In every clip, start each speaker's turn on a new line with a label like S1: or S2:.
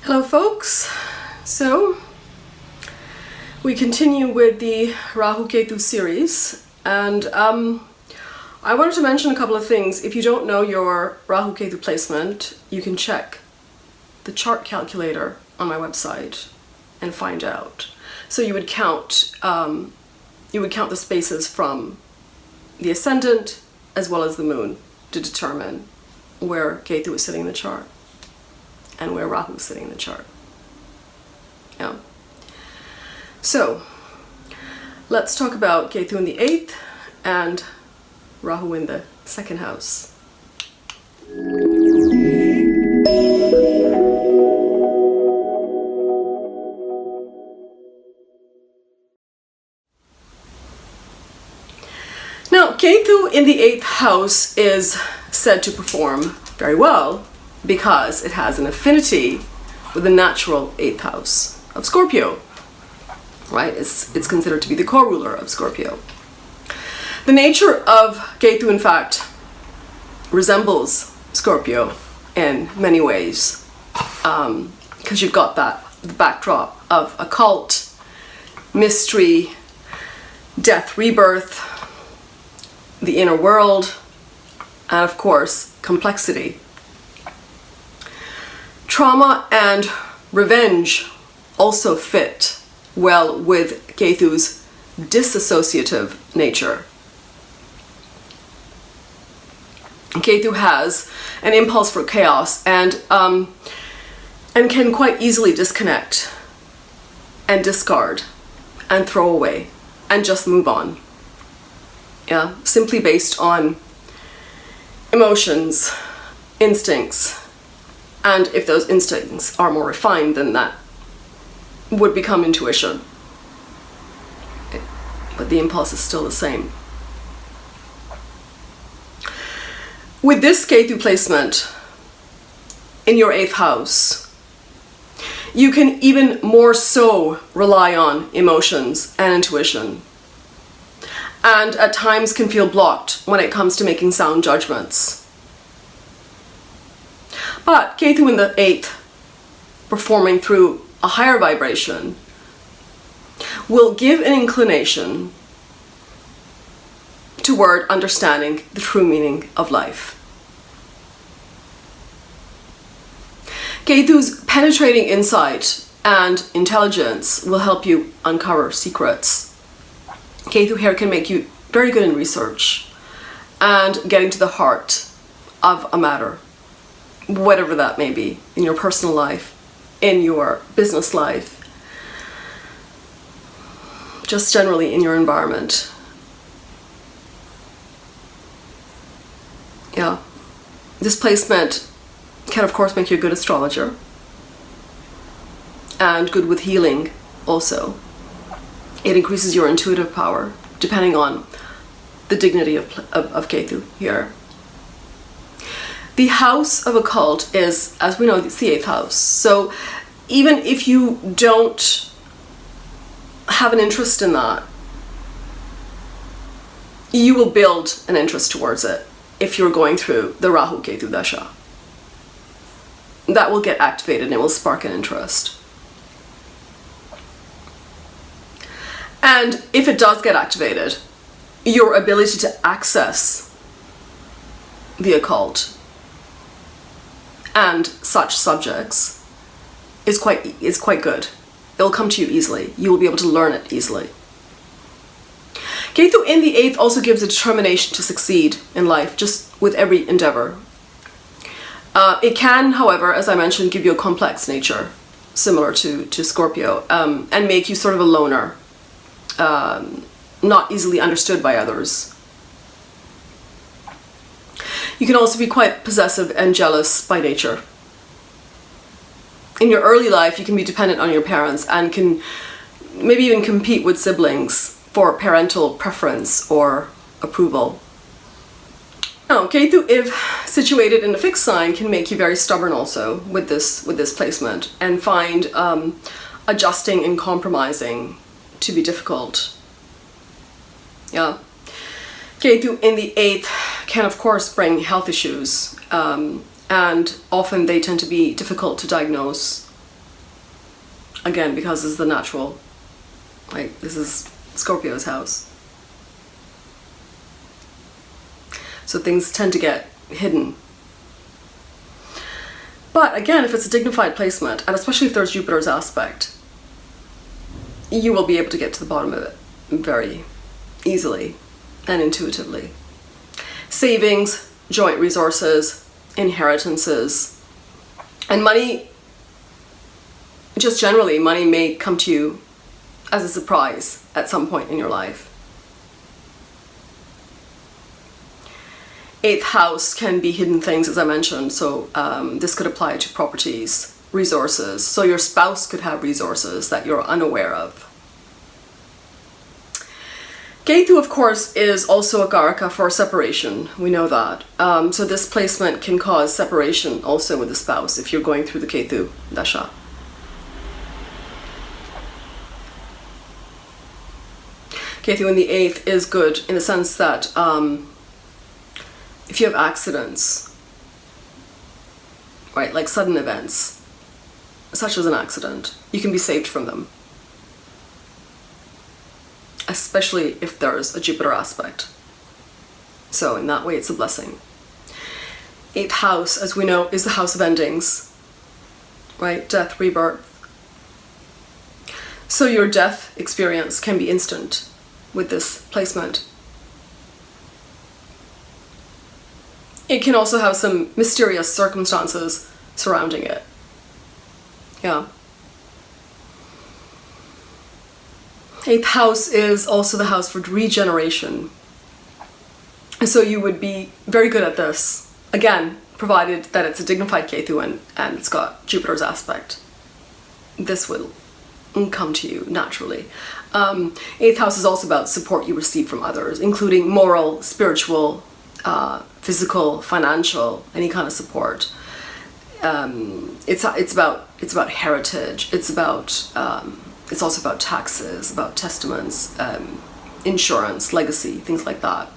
S1: Hello folks, so we continue with the Rahu Ketu series, and I wanted to mention a couple of things. If you don't know your Rahu Ketu placement, you can check the chart calculator on my website and find out. So you would count the spaces from the ascendant as well as the moon to determine where Ketu is sitting in the chart and where Rahu is sitting in the chart. Yeah. So let's talk about Ketu in the 8th and Rahu in the 2nd house. Now, Ketu in the 8th house is said to perform very well because it has an affinity with the natural 8th house of Scorpio, right? It's considered to be the co-ruler of Scorpio. The nature of Ketu, in fact, resembles Scorpio in many ways, because you've got the backdrop of occult, mystery, death, rebirth, the inner world, and of course, complexity. Trauma and revenge also fit well with Ketu's dissociative nature. Ketu has an impulse for chaos and can quite easily disconnect and discard and throw away and just move on. Yeah, simply based on emotions, instincts, and if those instincts are more refined, then that would become intuition. But the impulse is still the same. With this Ketu placement in your 8th house, you can even more so rely on emotions and intuition, and at times can feel blocked when it comes to making sound judgments. But Ketu in the 8th, performing through a higher vibration, will give an inclination toward understanding the true meaning of life. Ketu's penetrating insight and intelligence will help you uncover secrets. Ketu here can make you very good in research and getting to the heart of a matter, whatever that may be, in your personal life, in your business life, just generally in your environment. Yeah, this placement can of course make you a good astrologer and good with healing also. It increases your intuitive power depending on the dignity of Ketu here. The house of occult is, as we know, it's the 8th house. So even if you don't have an interest in that, you will build an interest towards it if you're going through the Rahu Ketu Dasha. That will get activated and it will spark an interest. And if it does get activated, your ability to access the occult and such subjects is quite good. It'll come to you easily. You will be able to learn it easily. Ketu in the 8th also gives a determination to succeed in life, just with every endeavor. It can, however, as I mentioned, give you a complex nature, similar to Scorpio, and make you sort of a loner, not easily understood by others. You can also be quite possessive and jealous by nature. In your early life, you can be dependent on your parents and can maybe even compete with siblings for parental preference or approval. Now, Ketu, if situated in a fixed sign, can make you very stubborn also with this placement and find adjusting and compromising to be difficult. Yeah. Ketu in the 8th can of course bring health issues, and often they tend to be difficult to diagnose Again, because this is the natural, like this is Scorpio's house. So things tend to get hidden. But again, if it's a dignified placement, and especially if there's Jupiter's aspect, you will be able to get to the bottom of it very easily and intuitively. Savings, joint resources, inheritances, and money, just generally, money may come to you as a surprise at some point in your life. 8th house can be hidden things, as I mentioned, so this could apply to properties, resources. So your spouse could have resources that you're unaware of. Ketu, of course, is also a Karaka for separation. We know that. So this placement can cause separation also with the spouse if you're going through the Ketu Dasha. Ketu in the 8th is good in the sense that if you have accidents, right, like sudden events, such as an accident, you can be saved from them. Especially if there's a Jupiter aspect. So in that way, it's a blessing. 8th house, as we know, is the house of endings, right? Death, rebirth. So your death experience can be instant with this placement. It can also have some mysterious circumstances surrounding it. Yeah. 8th house is also the house for regeneration. So you would be very good at this. Again, provided that it's a dignified Ketu and it's got Jupiter's aspect. This will come to you naturally. 8th house is also about support you receive from others, including moral, spiritual, physical, financial, any kind of support. It's about heritage. It's also about taxes, about testaments, insurance, legacy, things like that.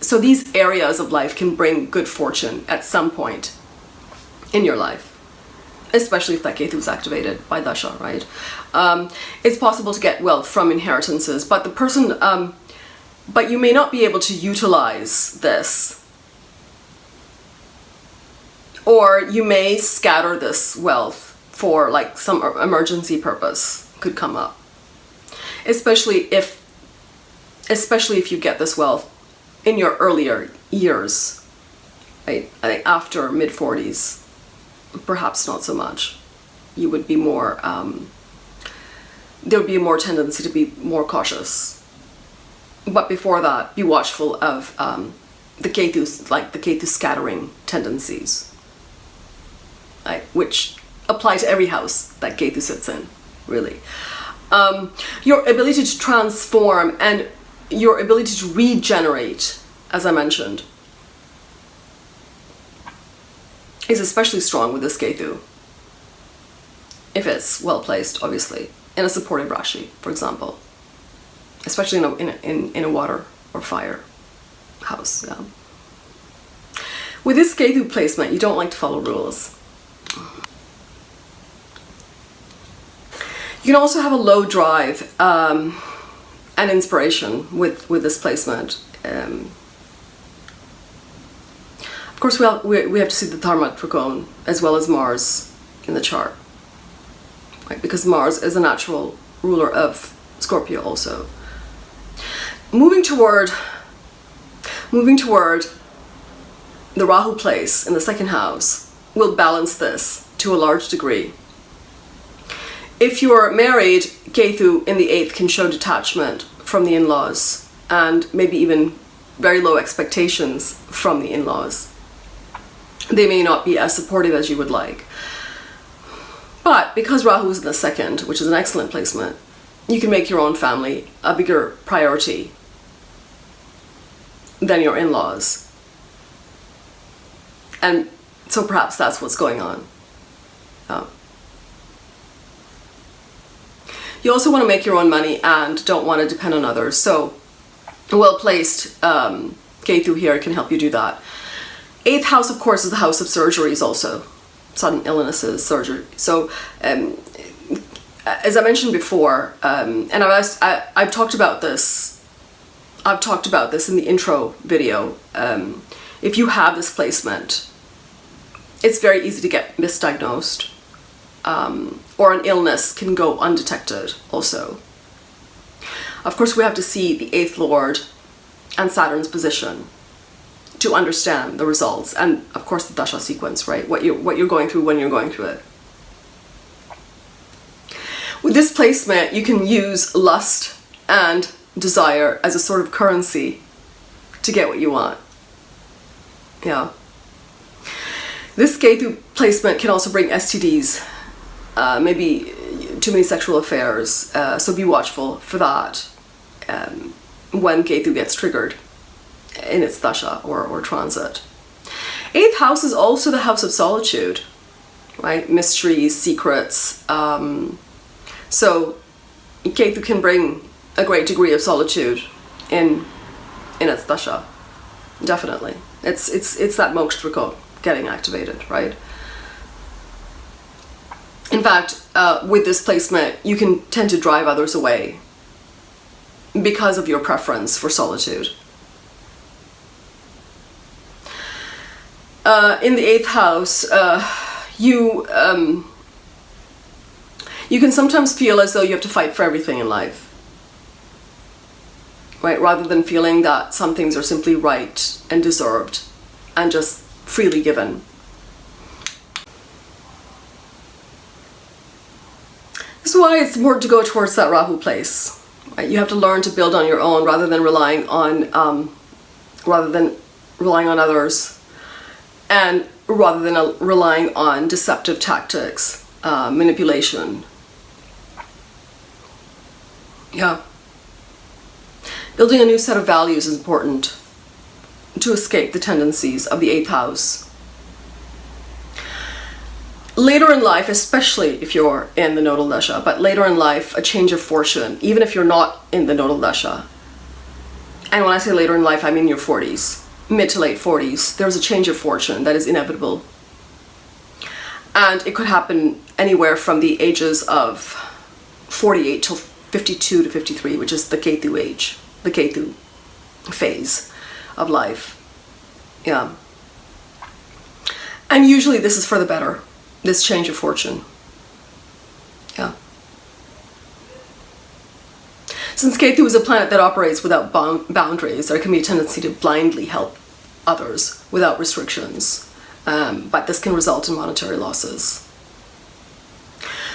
S1: So these areas of life can bring good fortune at some point in your life, especially if that Ketu is activated by Dasha, right? It's possible to get wealth from inheritances, but but you may not be able to utilize this, or you may scatter this wealth for like some emergency purpose could come up, especially if you get this wealth in your earlier years, right? I think after mid-40s, perhaps not so much. You would be more, there would be a more tendency to be more cautious. But before that, be watchful of the Ketu's, like the Ketu scattering tendencies, right? Which apply to every house that Ketu sits in, really. Your ability to transform and your ability to regenerate, as I mentioned, is especially strong with this Ketu. If it's well placed, obviously, in a supportive Rashi, for example, especially in a water or fire house. Yeah. With this Ketu placement, you don't like to follow rules. You can also have a low drive and inspiration with this placement. Of course, we have to see the Dharma Trikona as well as Mars in the chart, right? Because Mars is a natural ruler of Scorpio also. Moving toward the Rahu place in the 2nd house will balance this to a large degree. If you're married, Ketu in the 8th can show detachment from the in-laws and maybe even very low expectations from the in-laws. They may not be as supportive as you would like. But because Rahu is in the 2nd, which is an excellent placement, you can make your own family a bigger priority than your in-laws. And so perhaps that's what's going on. You also want to make your own money and don't want to depend on others. So a well-placed Ketu here can help you do that. 8th house, of course, is the house of surgeries also. Sudden illnesses, surgery. So as I mentioned before, and I've talked about this. I've talked about this in the intro video. If you have this placement, it's very easy to get misdiagnosed, or an illness can go undetected also. Of course, we have to see the 8th Lord and Saturn's position to understand the results, and of course the dasha sequence, right? What you're going through when you're going through it. With this placement, you can use lust and desire as a sort of currency to get what you want. Yeah. This Ketu placement can also bring STDs, maybe too many sexual affairs, so be watchful for that when Ketu gets triggered in its dasha or transit. 8th house is also the house of solitude, right? Mysteries, secrets. So Ketu can bring a great degree of solitude in its dasha. Definitely. It's that moksha getting activated, right? In fact, with this placement, you can tend to drive others away because of your preference for solitude. In the 8th house, you can sometimes feel as though you have to fight for everything in life, right? Rather than feeling that some things are simply right and deserved and just freely given. This is why it's important to go towards that Rahu place. Right? You have to learn to build on your own rather than relying on others, and rather than relying on deceptive tactics, manipulation. Yeah. Building a new set of values is important to escape the tendencies of the 8th house. Later in life, especially if you're in the nodal dasha, but later in life, a change of fortune, even if you're not in the nodal dasha. And when I say later in life, I mean your 40s, mid to late 40s, there's a change of fortune that is inevitable. And it could happen anywhere from the ages of 48 till 52 to 53, which is the Ketu age, the Ketu phase of life. Yeah. And usually this is for the better, this change of fortune. Yeah. Since Ketu is a planet that operates without boundaries, there can be a tendency to blindly help others without restrictions, but this can result in monetary losses.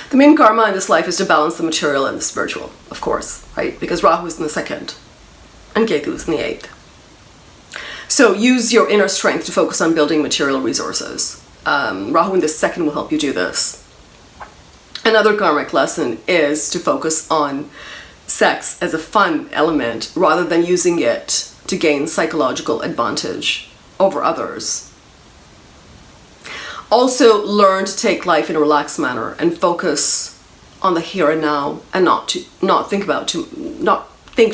S1: The main karma in this life is to balance the material and the spiritual, of course, right? Because Rahu is in the 2nd and Ketu is in the 8th. So use your inner strength to focus on building material resources. Rahu in the 2nd will help you do this. Another karmic lesson is to focus on sex as a fun element rather than using it to gain psychological advantage over others. Also learn to take life in a relaxed manner and focus on the here and now, and not think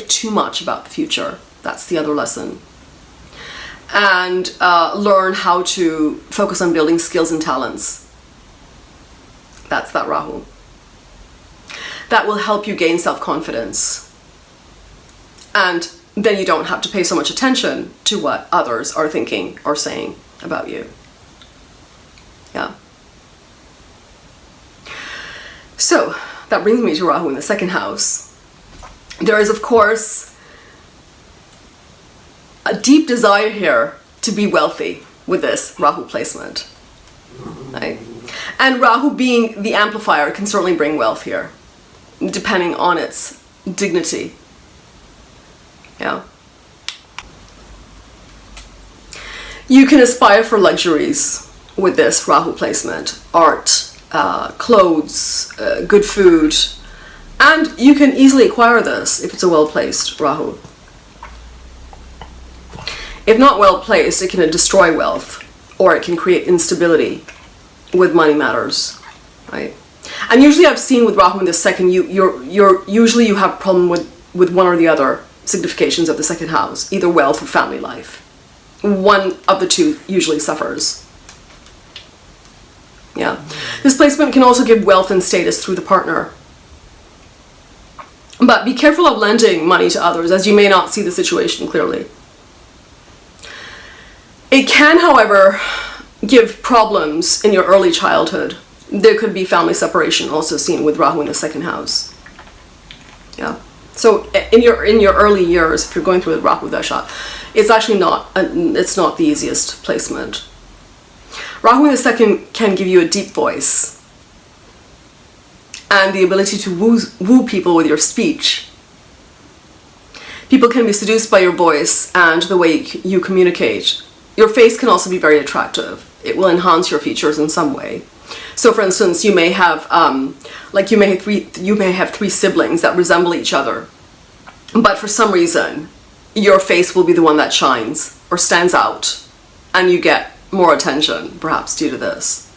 S1: too much about the future. That's the other lesson. And learn how to focus on building skills and talents. That's that Rahu. That will help you gain self-confidence. And then you don't have to pay so much attention to what others are thinking or saying about you. Yeah. So that brings me to Rahu in the 2nd house. There is, of course, a deep desire here to be wealthy with this Rahu placement. Right? And Rahu being the amplifier can certainly bring wealth here, depending on its dignity. Yeah. You can aspire for luxuries with this Rahu placement. Art, clothes, good food. And you can easily acquire this if it's a well-placed Rahu. If not well-placed, it can destroy wealth, or it can create instability with money matters, right? And usually I've seen with Rahu in the 2nd, usually you have a problem with one or the other significations of the 2nd house, either wealth or family life. One of the two usually suffers. Yeah. This placement can also give wealth and status through the partner. But be careful of lending money to others, as you may not see the situation clearly. It can, however, give problems in your early childhood. There could be family separation also seen with Rahu in the second house. Yeah. So in your early years, if you're going through a Rahu Dasha, it's actually not the easiest placement. Rahu in the second can give you a deep voice and the ability to woo people with your speech. People can be seduced by your voice and the way you communicate. Your face can also be very attractive. It will enhance your features in some way. So, for instance, you may have three siblings that resemble each other, but for some reason, your face will be the one that shines or stands out, and you get more attention, perhaps due to this.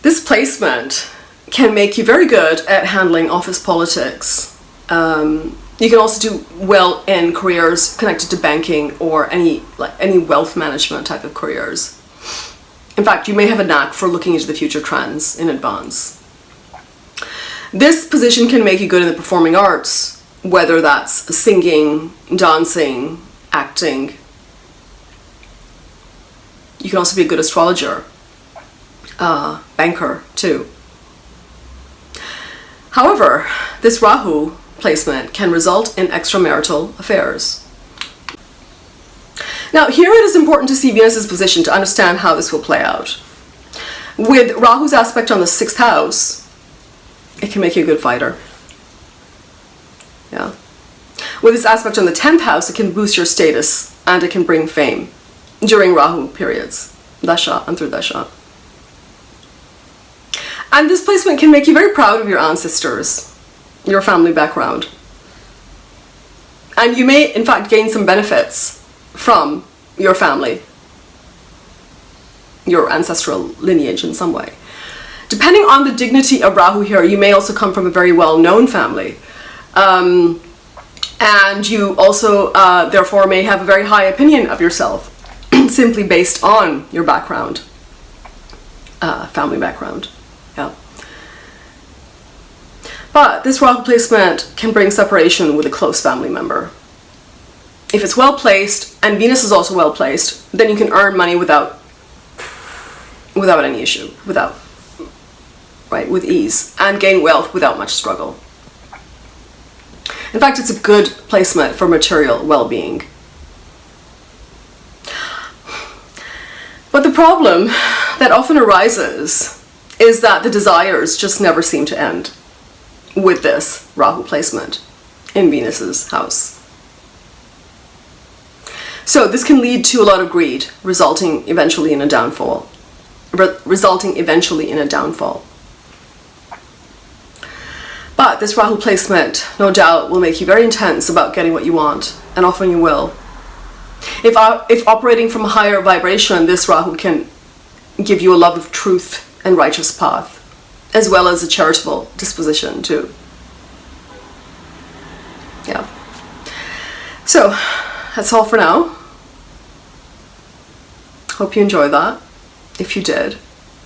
S1: This placement can make you very good at handling office politics. You can also do well in careers connected to banking or any wealth management type of careers. In fact, you may have a knack for looking into the future trends in advance. This position can make you good in the performing arts, whether that's singing, dancing, acting. You can also be a good astrologer, banker too. However, this Rahu placement can result in extramarital affairs. Now, here it is important to see Venus's position to understand how this will play out. With Rahu's aspect on the 6th house, it can make you a good fighter. Yeah. With this aspect on the 10th house, it can boost your status and it can bring fame during Rahu periods, Dasha and Antardasha. And this placement can make you very proud of your ancestors, your family background. And you may, in fact, gain some benefits from your family, your ancestral lineage in some way. Depending on the dignity of Rahu here, you may also come from a very well-known family. And you also, therefore, may have a very high opinion of yourself, simply based on your background, family background. Yeah. But this Rahu placement can bring separation with a close family member. If it's well placed, and Venus is also well placed, then you can earn money without any issue, with ease, and gain wealth without much struggle. In fact, it's a good placement for material well-being. But the problem that often arises is that the desires just never seem to end with this Rahu placement in Venus's house. So this can lead to a lot of greed, resulting eventually in a downfall. But this Rahu placement, no doubt, will make you very intense about getting what you want, and often you will. If operating from a higher vibration, this Rahu can give you a love of truth and righteous path, as well as a charitable disposition too. Yeah. So, that's all for now. Hope you enjoyed that. If you did,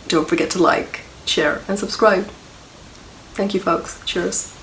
S1: don't forget to like, share, and subscribe. Thank you, folks. Cheers.